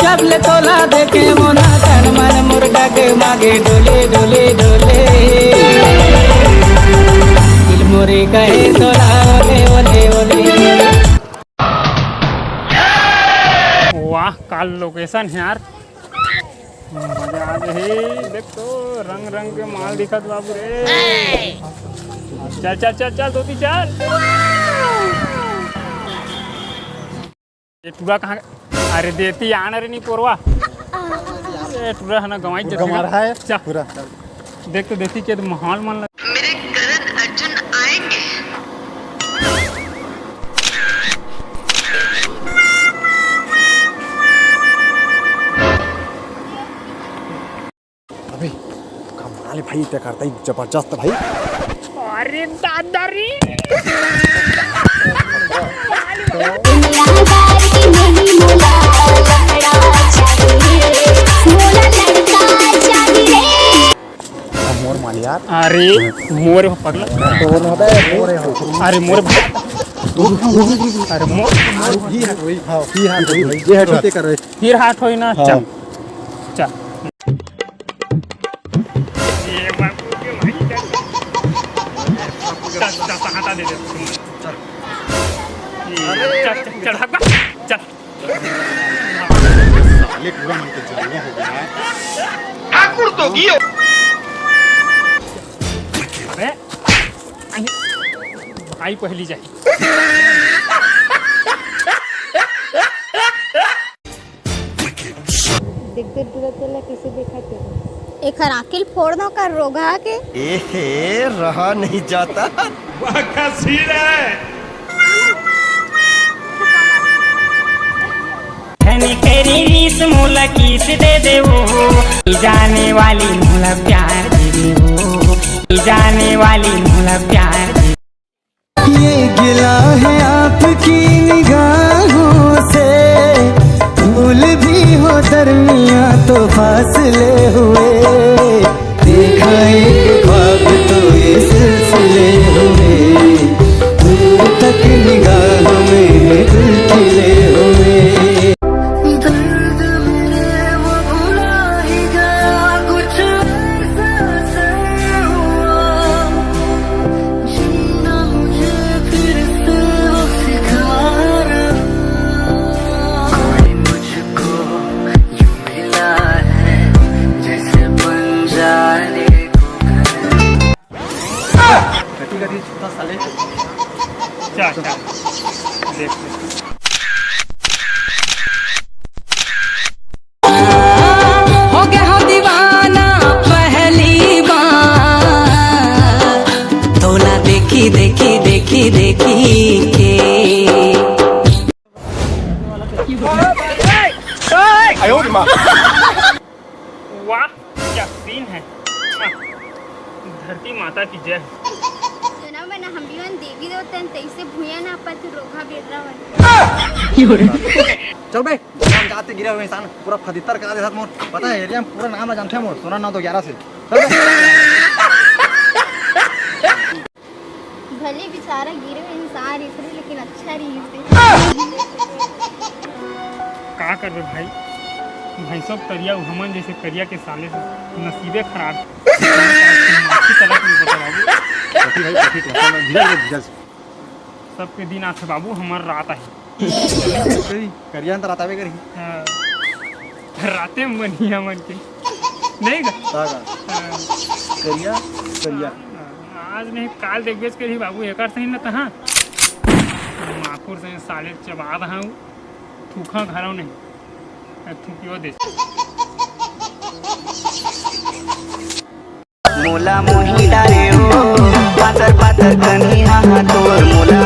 जब ले तोला देखे मोना तन मन मुर्गा के मागे डोले डोले डोले दिल मोरे कहे तोला ओले ओले ओले। वाह काल लोकेशन है यार, मजा आ गई। देख तो रंग रंग के माल दिखत बाबू रे। चल चल चल चल दोती चल। ये टूरा कहाँ? अरे देती आना रे नहीं पोरवा। ये टूरा है ना गवाई जब गमा रहा है चल पूरा। देख तो देती के माहौल मन लग। मेरे करण अर्जुन आएंगे। अबे कमाल है भाई, क्या करता है जबरदस्त भाई। अरे दादा रे मोर माल यार। अरे मोर पगला तो वो होता है मोर है। अरे मोर अरे मोर ही है वही। हां ही है वही, ये है ठीक कर रहे। फिर हाथ होई ना। हाँ। चल चल ये बाबू के भाई चल चल चल हटा दे दे चल चल चल हट चल साले पूरा मन के जलवा हो गया। ठाकुर तो गियो। अरे भाई पहली जाए। देखते तुरंत कैसे देखा थे एक आकिल फोड़ दो कर रोगा के एहे रहा नहीं जाता। मोला किस दे दे वो जाने वाली मोला प्यार दे दे वो जाने वाली मोला प्यार दे। ये गिला है आपकी निगाहों से, भूल भी हो दरमिया तो फासले हुए, देखा एक ख्वाब तो ये सिलसिले हुए, दूर तक निगाहों में दिल खिले हुए। चल चल देख हो गया हो दीवाना पहली बार, तोला देखी देखी देखी देखी के। वाह क्या सीन है। धरती माता की जय। सुना मैंने हम भी वन देवी देवतन तैसे भूया ना पत रोगा बेटरा वन। चल बे हम जाते गिरे हुए इंसान पूरा फदितर करा दे साथ मोर। पता है एरिया में पूरा नाम ना जानते हैं मोर, सोना 9 तो 11 से। चल बे भले बेचारा गिरे हुए इंसान इसलिए, लेकिन अच्छा रही इसे। का कर बे भाई, भैंसों करिया हमन जैसे करिया के साले से नसीबे खराब। अच्छी तरह नहीं पता बाबू। ठीक है ठीक है धीरे सबके दिन आते बाबू, हमार रात है करिया अंदर आतावे करी। रातें बनिया मन के नहीं गा। करिया करिया आज नहीं काल देख बेच के ही बाबू एक सही न तहाँ माखुर से साले चबा रहा हूँ थूखा घरों नहीं थूकियो दे। मोला मोही डाले हो पातर पातर कन्ही हाँ तोर मोला